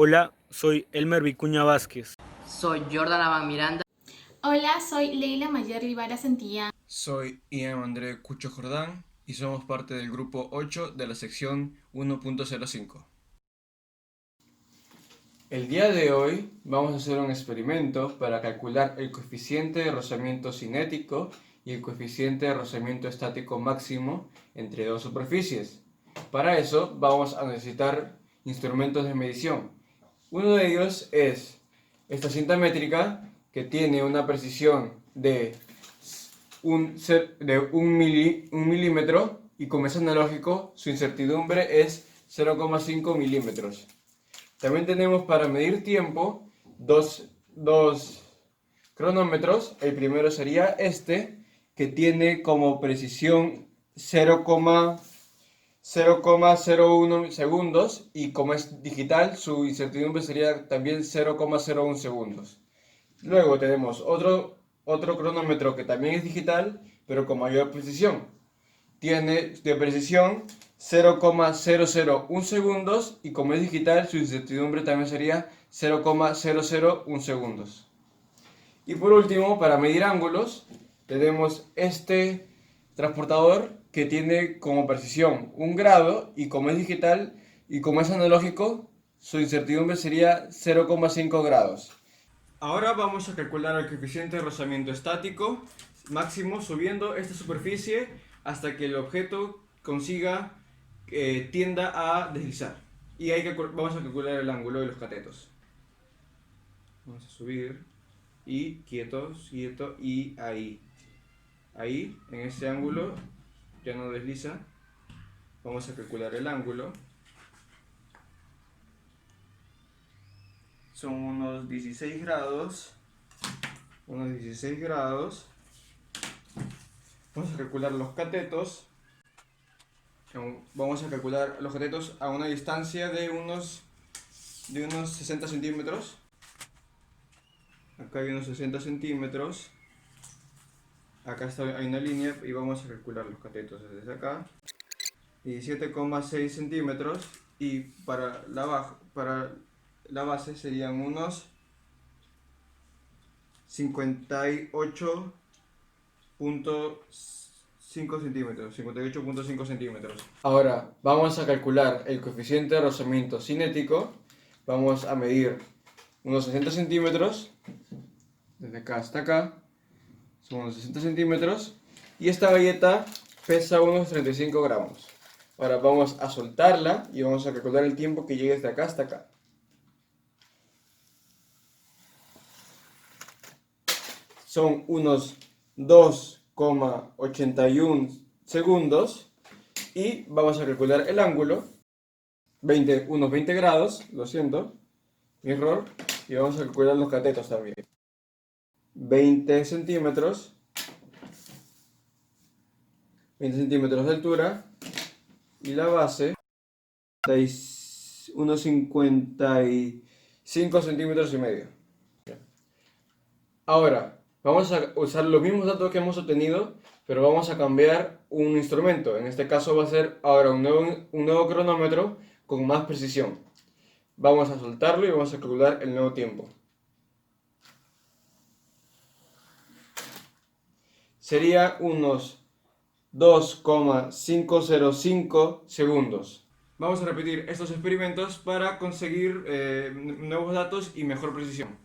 Hola, soy Elmer Vicuña Vázquez. Soy Jordan Aban Miranda. Hola, soy Leila Mayer Rivara Santillán. Soy Ian André Cucho Jordán y somos parte del grupo 8 de la sección 1.05. El día de hoy vamos a hacer un experimento para calcular el coeficiente de rozamiento cinético y el coeficiente de rozamiento estático máximo entre dos superficies. Para eso vamos a necesitar instrumentos de medición. Uno de ellos es esta cinta métrica que tiene una precisión de un milímetro y como es analógico su incertidumbre es 0,5 milímetros. También tenemos para medir tiempo dos cronómetros. El primero sería este, que tiene como precisión 0,01 segundos y como es digital, su incertidumbre sería también 0,01 segundos. Luego tenemos otro cronómetro que también es digital, pero con mayor precisión. Tiene de precisión 0,001 segundos y como es digital, su incertidumbre también sería 0,001 segundos. Y por último, para medir ángulos, tenemos este transportador que tiene como precisión 1 grado y como es digital y como es analógico, su incertidumbre sería 0,5 grados. Ahora vamos a calcular el coeficiente de rozamiento estático máximo subiendo esta superficie hasta que el objeto tienda a deslizar. Y vamos a calcular el ángulo de los catetos. Vamos a subir y quieto y ahí. Ahí, en ese ángulo, ya no desliza. Vamos a calcular el ángulo. Son unos 16 grados. Vamos a calcular los catetos. Vamos a calcular los catetos a una distancia de unos 60 centímetros. Acá hay unos 60 centímetros. Acá hay una línea y vamos a calcular los catetos desde acá. 17,6 centímetros y para la base serían unos 58,5 centímetros. 58,5 centímetros. Ahora vamos a calcular el coeficiente de rozamiento cinético. Vamos a medir unos 60 centímetros. Desde acá hasta acá. Son unos 60 centímetros. Y esta galleta pesa unos 35 gramos. Ahora vamos a soltarla y vamos a calcular el tiempo que llegue desde acá hasta acá. Son unos 2,81 segundos y vamos a calcular el ángulo, unos 20 grados, lo siento, mi error, y vamos a calcular los catetos también. 20 centímetros de altura y la base unos 55 centímetros y medio. Ahora, vamos a usar los mismos datos que hemos obtenido, pero vamos a cambiar un instrumento. En este caso va a ser ahora un nuevo cronómetro con más precisión. Vamos a soltarlo y vamos a calcular el nuevo tiempo. Sería unos 2,505 segundos. Vamos a repetir estos experimentos para conseguir nuevos datos y mejor precisión.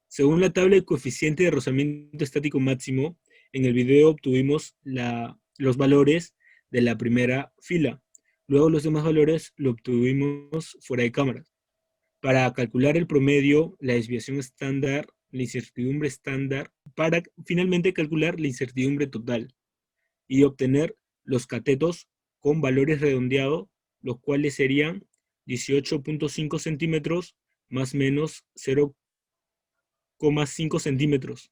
Según la tabla de coeficiente de rozamiento estático máximo, en el video obtuvimos los valores de la primera fila. Luego los demás valores lo obtuvimos fuera de cámara. Para calcular el promedio, la desviación estándar, la incertidumbre estándar, para finalmente calcular la incertidumbre total y obtener los catetos con valores redondeados, los cuales serían 18,5 centímetros más menos 0,5 centímetros.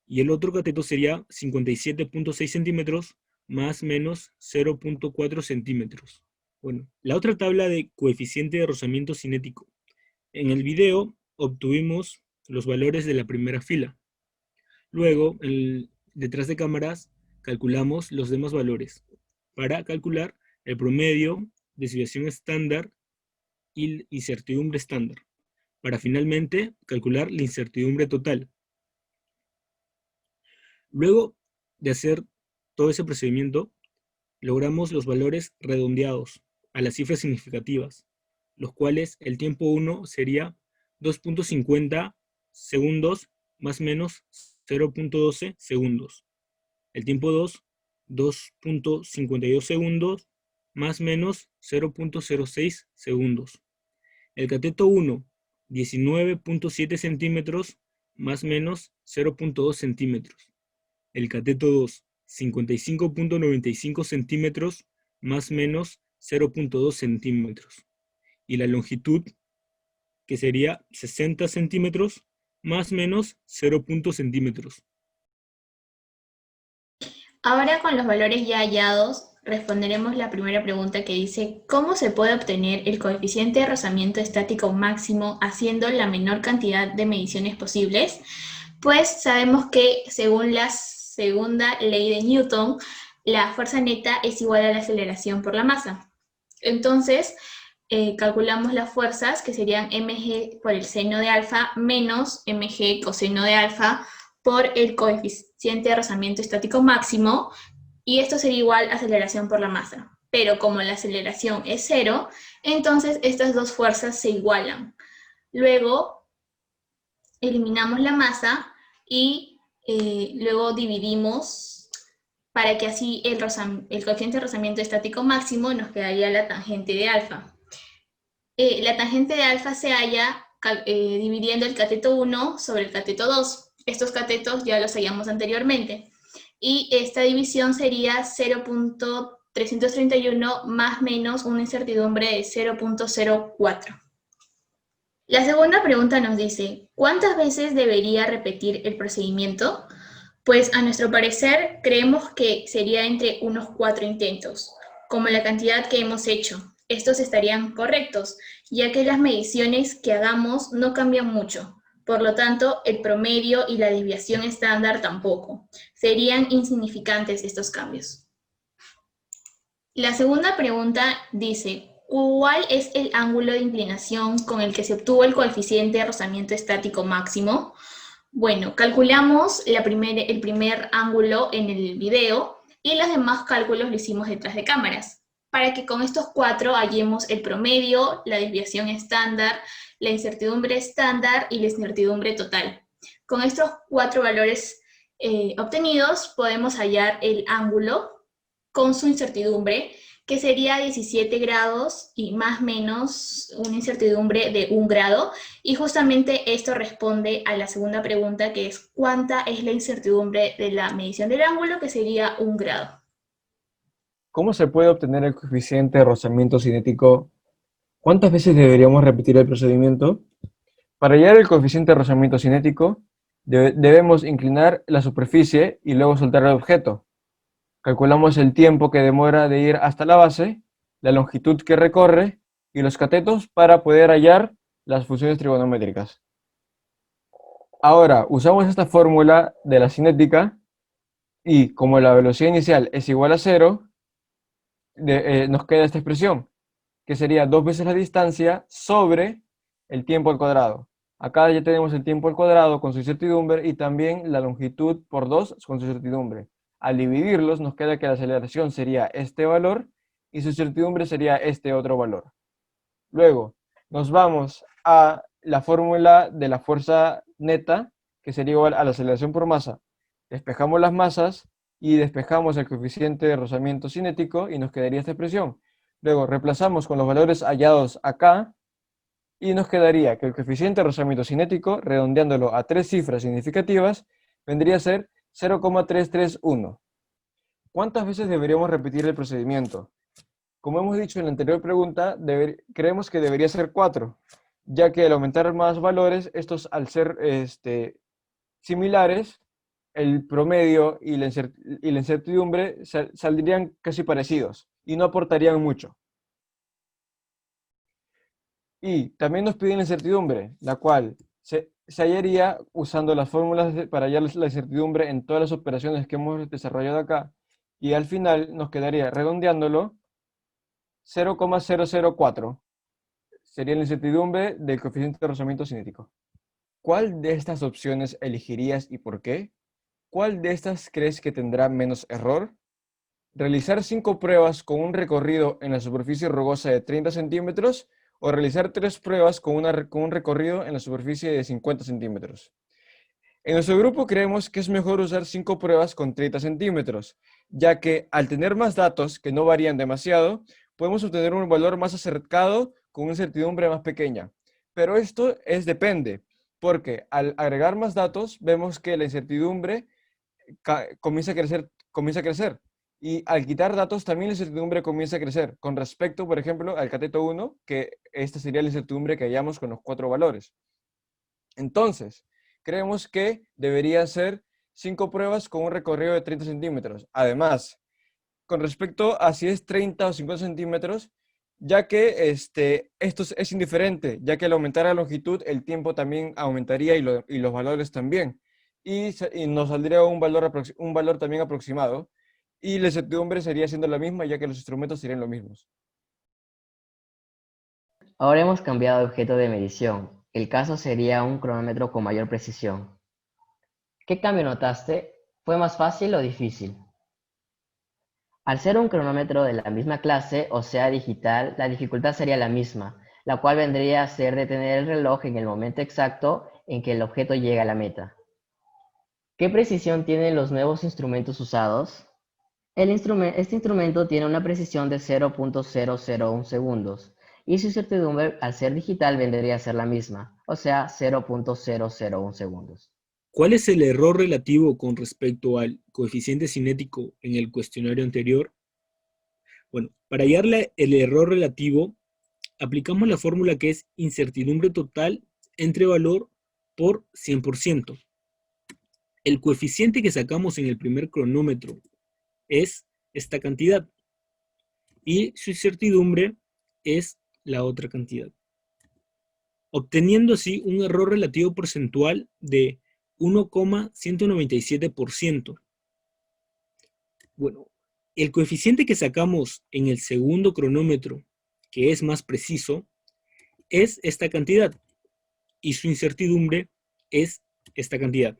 Y el otro cateto sería 57,6 centímetros más menos 0,4 centímetros. Bueno, la otra tabla de coeficiente de rozamiento cinético. En el video obtuvimos los valores de la primera fila. Luego, detrás de cámaras, calculamos los demás valores para calcular el promedio, desviación estándar y la incertidumbre estándar, para finalmente calcular la incertidumbre total. Luego de hacer todo ese procedimiento, logramos los valores redondeados a las cifras significativas, los cuales el tiempo 1 sería 2.50 segundos más menos 0.12 segundos. El tiempo 2, 2.52 segundos más menos 0.06 segundos. El cateto 1, 19.7 centímetros más menos 0.2 centímetros. El cateto 2, 55.95 centímetros más menos 0.2 centímetros. Y la longitud, que sería 60 centímetros más menos 0.0 centímetros. Ahora con los valores ya hallados, responderemos la primera pregunta que dice, ¿cómo se puede obtener el coeficiente de rozamiento estático máximo haciendo la menor cantidad de mediciones posibles? Pues sabemos que según la segunda ley de Newton, la fuerza neta es igual a la aceleración por la masa. Entonces, calculamos las fuerzas, que serían mg por el seno de alfa menos mg coseno de alfa por el coeficiente de rozamiento estático máximo, y esto sería igual a aceleración por la masa. Pero como la aceleración es cero, entonces estas dos fuerzas se igualan. Luego, eliminamos la masa y luego dividimos para que así el coeficiente de rozamiento estático máximo nos quedaría la tangente de alfa. La tangente de alfa se halla dividiendo el cateto 1 sobre el cateto 2. Estos catetos ya los hallamos anteriormente. Y esta división sería 0.331 más menos una incertidumbre de 0.04. La segunda pregunta nos dice, ¿cuántas veces debería repetir el procedimiento? Pues a nuestro parecer creemos que sería entre unos 4 intentos, como la cantidad que hemos hecho. Estos estarían correctos, ya que las mediciones que hagamos no cambian mucho. Por lo tanto, el promedio y la desviación estándar tampoco. Serían insignificantes estos cambios. La segunda pregunta dice, ¿cuál es el ángulo de inclinación con el que se obtuvo el coeficiente de rozamiento estático máximo? Bueno, calculamos el primer ángulo en el video y los demás cálculos lo hicimos detrás de cámaras, para que con estos 4 hallemos el promedio, la desviación estándar, la incertidumbre estándar y la incertidumbre total. Con estos 4 valores obtenidos podemos hallar el ángulo con su incertidumbre, que sería 17 grados y más o menos una incertidumbre de 1 grado. Y justamente esto responde a la segunda pregunta, que es ¿cuánta es la incertidumbre de la medición del ángulo? Que sería 1 grado. ¿Cómo se puede obtener el coeficiente de rozamiento cinético? ¿Cuántas veces deberíamos repetir el procedimiento? Para hallar el coeficiente de rozamiento cinético, debemos inclinar la superficie y luego soltar el objeto. Calculamos el tiempo que demora de ir hasta la base, la longitud que recorre y los catetos para poder hallar las funciones trigonométricas. Ahora, usamos esta fórmula de la cinética y como la velocidad inicial es igual a 0, nos queda esta expresión, que sería 2 veces la distancia sobre el tiempo al cuadrado. Acá ya tenemos el tiempo al cuadrado con su incertidumbre y también la longitud por 2 con su incertidumbre. Al dividirlos nos queda que la aceleración sería este valor y su incertidumbre sería este otro valor. Luego nos vamos a la fórmula de la fuerza neta, que sería igual a la aceleración por masa. Despejamos las masas y despejamos el coeficiente de rozamiento cinético y nos quedaría esta expresión. Luego reemplazamos con los valores hallados acá y nos quedaría que el coeficiente de rozamiento cinético, redondeándolo a 3 cifras significativas, vendría a ser 0,331. ¿Cuántas veces deberíamos repetir el procedimiento? Como hemos dicho en la anterior pregunta, creemos que debería ser 4, ya que al aumentar más valores, estos al ser similares, el promedio y la incertidumbre saldrían casi parecidos y no aportarían mucho. Y también nos piden la incertidumbre, la cual se hallaría usando las fórmulas para hallar la incertidumbre en todas las operaciones que hemos desarrollado acá. Y al final nos quedaría, redondeándolo, 0,004. sería la incertidumbre del coeficiente de rozamiento cinético. ¿Cuál de estas opciones elegirías y por qué? ¿Cuál de estas crees que tendrá menos error? ¿Realizar 5 pruebas con un recorrido en la superficie rugosa de 30 centímetros o realizar 3 pruebas con un recorrido en la superficie de 50 centímetros? En nuestro grupo creemos que es mejor usar 5 pruebas con 30 centímetros, ya que al tener más datos que no varían demasiado, podemos obtener un valor más acercado con una incertidumbre más pequeña. Pero esto depende, porque al agregar más datos vemos que la incertidumbre comienza a crecer. Y al quitar datos también la incertidumbre comienza a crecer. Con respecto, por ejemplo, al cateto 1, que esta sería la incertidumbre que hallamos con los 4 valores. Entonces, creemos que deberían ser 5 pruebas con un recorrido de 30 centímetros. Además, con respecto a si es 30 o 50 centímetros, ya que esto es indiferente, ya que al aumentar la longitud, el tiempo también aumentaría y los valores también. Y nos saldría un valor también aproximado. Y la incertidumbre sería siendo la misma, ya que los instrumentos serían los mismos. Ahora hemos cambiado de objeto de medición. El caso sería un cronómetro con mayor precisión. ¿Qué cambio notaste? ¿Fue más fácil o difícil? Al ser un cronómetro de la misma clase, o sea digital, la dificultad sería la misma, la cual vendría a ser detener el reloj en el momento exacto en que el objeto llega a la meta. ¿Qué precisión tienen los nuevos instrumentos usados? Este instrumento tiene una precisión de 0.001 segundos y su incertidumbre al ser digital vendría a ser la misma, o sea 0.001 segundos. ¿Cuál es el error relativo con respecto al coeficiente cinético en el cuestionario anterior? Bueno, para hallarle el error relativo, aplicamos la fórmula que es incertidumbre total entre valor por 100%. El coeficiente que sacamos en el primer cronómetro es esta cantidad y su incertidumbre es la otra cantidad, obteniendo así un error relativo porcentual de 1,197%. Bueno, el coeficiente que sacamos en el segundo cronómetro, que es más preciso, es esta cantidad y su incertidumbre es esta cantidad.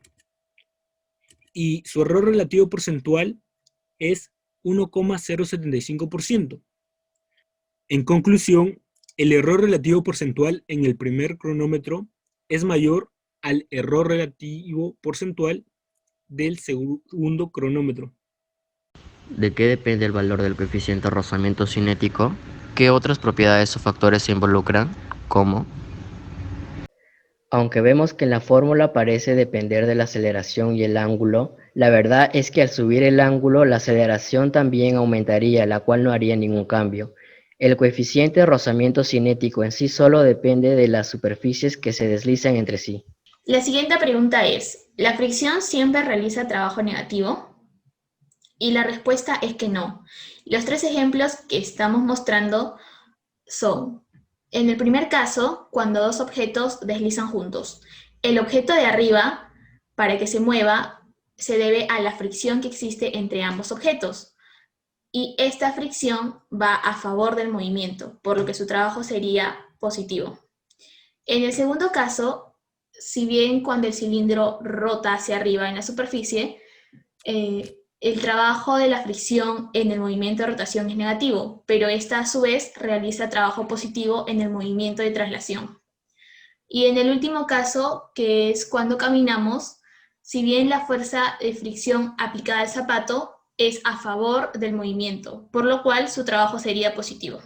Y su error relativo porcentual es 1,075%. En conclusión, el error relativo porcentual en el primer cronómetro es mayor al error relativo porcentual del segundo cronómetro. ¿De qué depende el valor del coeficiente de rozamiento cinético? ¿Qué otras propiedades o factores se involucran? ¿Cómo? Aunque vemos que en la fórmula parece depender de la aceleración y el ángulo, la verdad es que al subir el ángulo la aceleración también aumentaría, la cual no haría ningún cambio. El coeficiente de rozamiento cinético en sí solo depende de las superficies que se deslizan entre sí. La siguiente pregunta es, ¿la fricción siempre realiza trabajo negativo? Y la respuesta es que no. Los 3 ejemplos que estamos mostrando son, en el primer caso, cuando 2 objetos deslizan juntos. El objeto de arriba, para que se mueva, se debe a la fricción que existe entre ambos objetos. Y esta fricción va a favor del movimiento, por lo que su trabajo sería positivo. En el segundo caso, si bien cuando el cilindro rota hacia arriba en la superficie, el trabajo de la fricción en el movimiento de rotación es negativo, pero esta a su vez realiza trabajo positivo en el movimiento de traslación. Y en el último caso, que es cuando caminamos, si bien la fuerza de fricción aplicada al zapato es a favor del movimiento, por lo cual su trabajo sería positivo.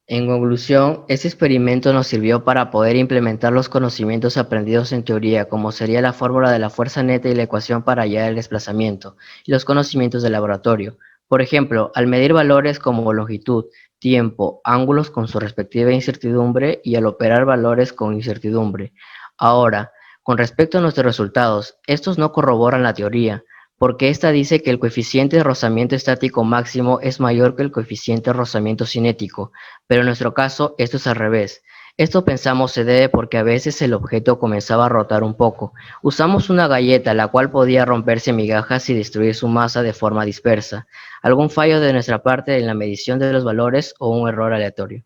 En conclusión, este experimento nos sirvió para poder implementar los conocimientos aprendidos en teoría, como sería la fórmula de la fuerza neta y la ecuación para hallar el desplazamiento, y los conocimientos del laboratorio. Por ejemplo, al medir valores como longitud, tiempo, ángulos con su respectiva incertidumbre y al operar valores con incertidumbre. Ahora, con respecto a nuestros resultados, estos no corroboran la teoría, porque esta dice que el coeficiente de rozamiento estático máximo es mayor que el coeficiente de rozamiento cinético, pero en nuestro caso esto es al revés. Esto pensamos se debe porque a veces el objeto comenzaba a rotar un poco. Usamos una galleta la cual podía romperse en migajas y destruir su masa de forma dispersa. Algún fallo de nuestra parte en la medición de los valores o un error aleatorio.